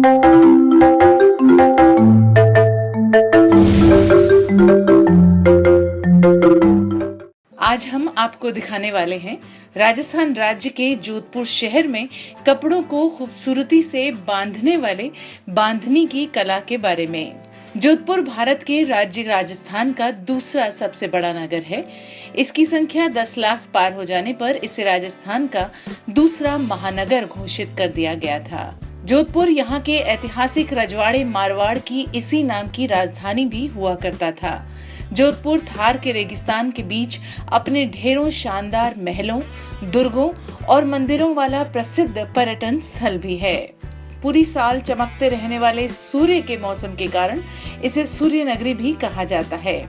आज हम आपको दिखाने वाले हैं राजस्थान राज्य के जोधपुर शहर में कपड़ों को खूबसूरती से बांधने वाले बांधनी की कला के बारे में। जोधपुर भारत के राज्य राजस्थान का दूसरा सबसे बड़ा नगर है। इसकी संख्या 10 लाख पार हो जाने पर इसे राजस्थान का दूसरा महानगर घोषित कर दिया गया था। जोधपुर यहाँ के ऐतिहासिक रजवाड़े मारवाड़ की इसी नाम की राजधानी भी हुआ करता था। जोधपुर थार के रेगिस्तान के बीच अपने ढेरों शानदार महलों, दुर्गों और मंदिरों वाला प्रसिद्ध पर्यटन स्थल भी है। पूरी साल चमकते रहने वाले सूर्य के मौसम के कारण इसे सूर्य नगरी भी कहा जाता है।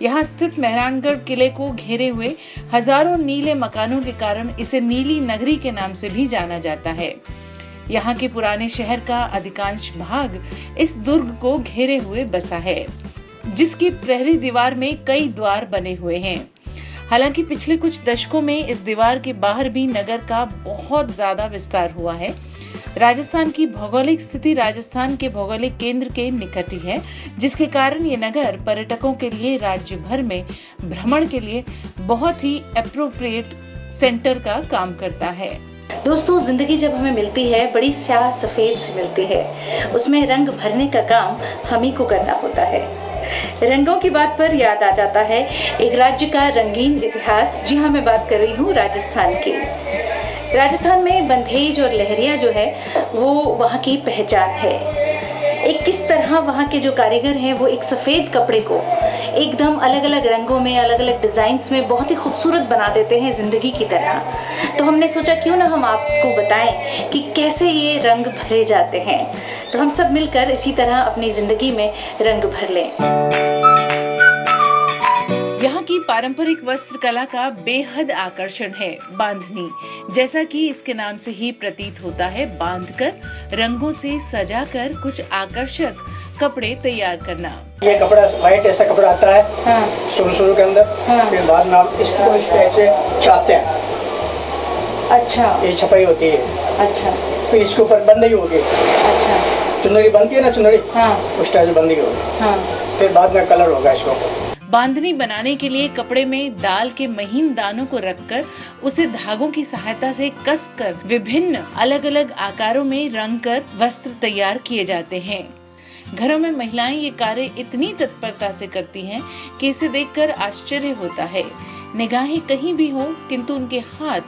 यहाँ स्थित मेहरानगढ़ किले को घेरे हुए हजारों नीले मकानों के कारण इसे नीली नगरी के नाम से भी जाना जाता है। यहाँ के पुराने शहर का अधिकांश भाग इस दुर्ग को घेरे हुए बसा है, जिसकी प्रहरी दीवार में कई द्वार बने हुए हैं। हालांकि पिछले कुछ दशकों में इस दीवार के बाहर भी नगर का बहुत ज्यादा विस्तार हुआ है। राजस्थान की भौगोलिक स्थिति राजस्थान के भौगोलिक केंद्र के निकट ही है, जिसके कारण ये नगर पर्यटकों के लिए राज्य भर में भ्रमण के लिए बहुत ही एप्रोप्रिएट सेंटर का काम करता है। दोस्तों, जिंदगी जब हमें मिलती है बड़ी स्याह सफेद से मिलती है। उसमें रंग भरने का काम हम ही को करना होता है। रंगों की बात पर याद आ जाता है एक राज्य का रंगीन इतिहास। जी हाँ, मैं बात कर रही हूँ राजस्थान की। राजस्थान में बंधेज और लहरिया जो है वो वहाँ की पहचान है। एक किस तरह वहाँ के जो कारीगर हैं वो एक सफ़ेद कपड़े को एकदम अलग अलग रंगों में, अलग अलग डिज़ाइंस में बहुत ही खूबसूरत बना देते हैं ज़िंदगी की तरह। तो हमने सोचा क्यों ना हम आपको बताएं कि कैसे ये रंग भरे जाते हैं। तो हम सब मिलकर इसी तरह अपनी ज़िंदगी में रंग भर लें। यहाँ की पारंपरिक वस्त्र कला का बेहद आकर्षण है बांधनी। जैसा कि इसके नाम से ही प्रतीत होता है, बांधकर रंगों से सजाकर कुछ आकर्षक कपड़े तैयार करना। ये कपड़ा वाइट ऐसा कपड़ा आता है। हाँ। शुरू के अंदर। हाँ। फिर बाद में आप इसको इस टाइप से छापते हैं। अच्छा। ये छपाई होती है। अच्छा। फिर इसके ऊपर बंदी होगी। अच्छा। चुनरी बनती है ना, चुनरी। हाँ। उस टाइप से बंदी होगी। हाँ। फिर बाद में कलर होगा इसको। बांधनी बनाने के लिए कपड़े में दाल के महीन दानों को रखकर उसे धागों की सहायता से कसकर विभिन्न अलग अलग आकारों में रंग कर वस्त्र तैयार किए जाते हैं। घरों में महिलाएं ये कार्य इतनी तत्परता से करती हैं कि इसे देखकर आश्चर्य होता है। निगाहें कहीं भी हो, किंतु उनके हाथ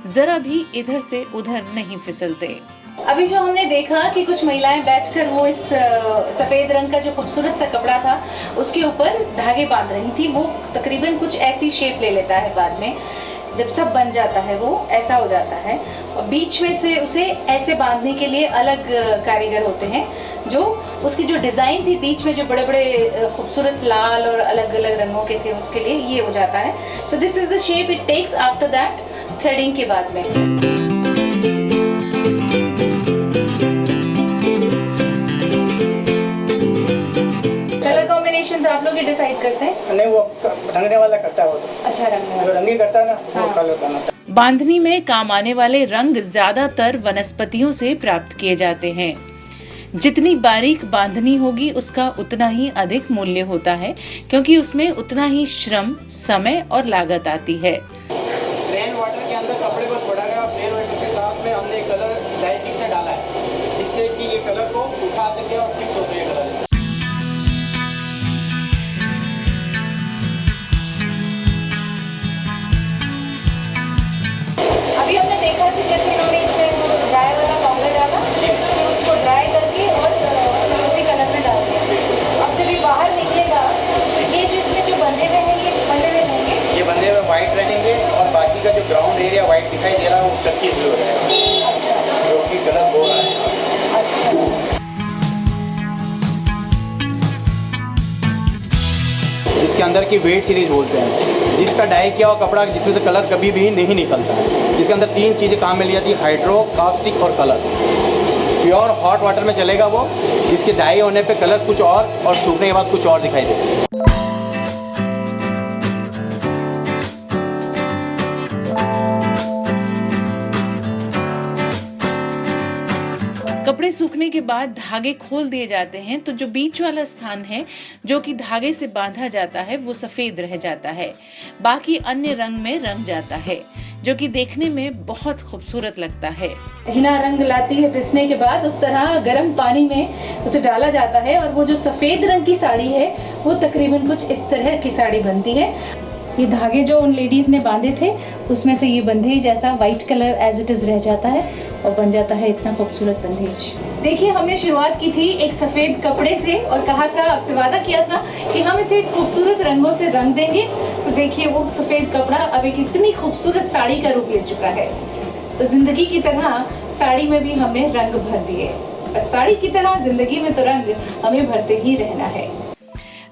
जरा भी इधर से उधर नहीं फिसलते। अभी जो हमने देखा कि कुछ महिलाएं बैठकर वो इस सफेद रंग का जो खूबसूरत सा कपड़ा था उसके ऊपर धागे बांध रही थी। वो तकरीबन कुछ ऐसी शेप ले लेता है। बाद में जब सब बन जाता है वो ऐसा हो जाता है, और बीच में से उसे ऐसे बांधने के लिए अलग कारीगर होते हैं। जो उसकी जो डिज़ाइन थी बीच में जो बड़े बड़े खूबसूरत लाल और अलग अलग रंगों के थे, उसके लिए ये हो जाता है। So this is the shape it takes after that threading के बाद में। आप लोग डिसाइड करते हैं? नहीं, वो रंगने वाला करता है वो तो। अच्छा, रंगने वाला जो रंगी करता है ना। हाँ। वो कलर बनाता है। बांधनी में काम आने वाले रंग ज्यादातर वनस्पतियों से प्राप्त किए जाते हैं। जितनी बारीक बांधनी होगी उसका उतना ही अधिक मूल्य होता है, क्योंकि उसमें उतना ही श्रम, समय और लागत आती है। प्लेन वाटर के अंदर कपड़े को छोड़ा गया। प्लेन वाटर के साथ में हमने कलर डाई फिक्स से डाला है, जिससे कि ये कलर को उठा सके और फिक्स हो सके कलर। अभी हमने देखा कि जैसे इन्होंने इसमें वो ड्राई वाला पाउडर डाला, फिर उसको ड्राई करके और उसी कलर में डाल दिया। अब जब ये बाहर निकलेगा तो ये जो इसमें जो बंधे हुए हैं ये बंधे हुए रहेंगे। ये बंधे हुए वाइट रहेंगे और बाकी का जो ग्राउंड एरिया वाइट दिखाई दे रहा है वो टर्की ब्लू रहेगा। अच्छा। जो कि कलर हो रहा है। अच्छा। इसके अंदर की वेट सीरीज बोलते हैं, जिसका डाई किया हुआ कपड़ा जिसमें से कलर कभी भी नहीं निकलता है। इसके अंदर 3 चीज़ें काम में ली जाती है, हाइड्रो, कास्टिक और कलर। प्योर हॉट वाटर में चलेगा वो, जिसके डाई होने पे कलर कुछ और सूखने के बाद कुछ और दिखाई देता है। कपड़े सूखने सूखने के बाद धागे खोल दिए जाते हैं तो जो बीच वाला स्थान है जो कि धागे से बांधा जाता है वो सफेद रह जाता है, बाकी अन्य रंग में रंग जाता है, जो कि देखने में बहुत खूबसूरत लगता है। हिना रंग लाती है पिसने के बाद, उस तरह गर्म पानी में उसे डाला जाता है और वो जो सफेद रंग की साड़ी है वो तकरीबन कुछ इस तरह की साड़ी बनती है। ये धागे जो उन लेडीज ने बांधे थे उसमें से ये बंधेज ऐसा white colour as it is रह जाता है और बन जाता है इतना खूबसूरत बंधेज। देखिए, हमने शुरुआत की थी एक सफेद कपड़े से और कहा था, आपसे वादा किया था कि हम इसे खूबसूरत रंगों से रंग देंगे। तो देखिए वो सफेद कपड़ा अब एक इतनी खूबसूरत साड़ी का रूप ले चुका है। तो जिंदगी की तरह साड़ी में भी हमने रंग भर दिए और साड़ी की तरह जिंदगी में तो रंग हमें भरते ही रहना है।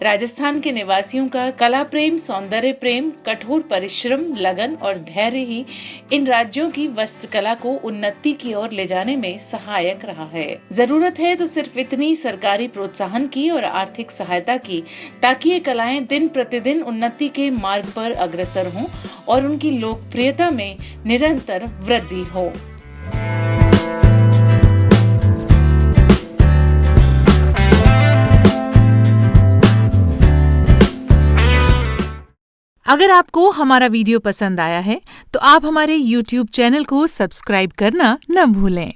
राजस्थान के निवासियों का कला प्रेम, सौंदर्य प्रेम, कठोर परिश्रम, लगन और धैर्य ही इन राज्यों की वस्त्रकला को उन्नति की ओर ले जाने में सहायक रहा है। जरूरत है तो सिर्फ इतनी सरकारी प्रोत्साहन की और आर्थिक सहायता की ताकि ये कलाएं दिन प्रतिदिन उन्नति के मार्ग पर अग्रसर हों और उनकी लोकप्रियता में निरंतर वृद्धि हो। अगर आपको हमारा वीडियो पसंद आया है तो आप हमारे YouTube चैनल को सब्सक्राइब करना न भूलें।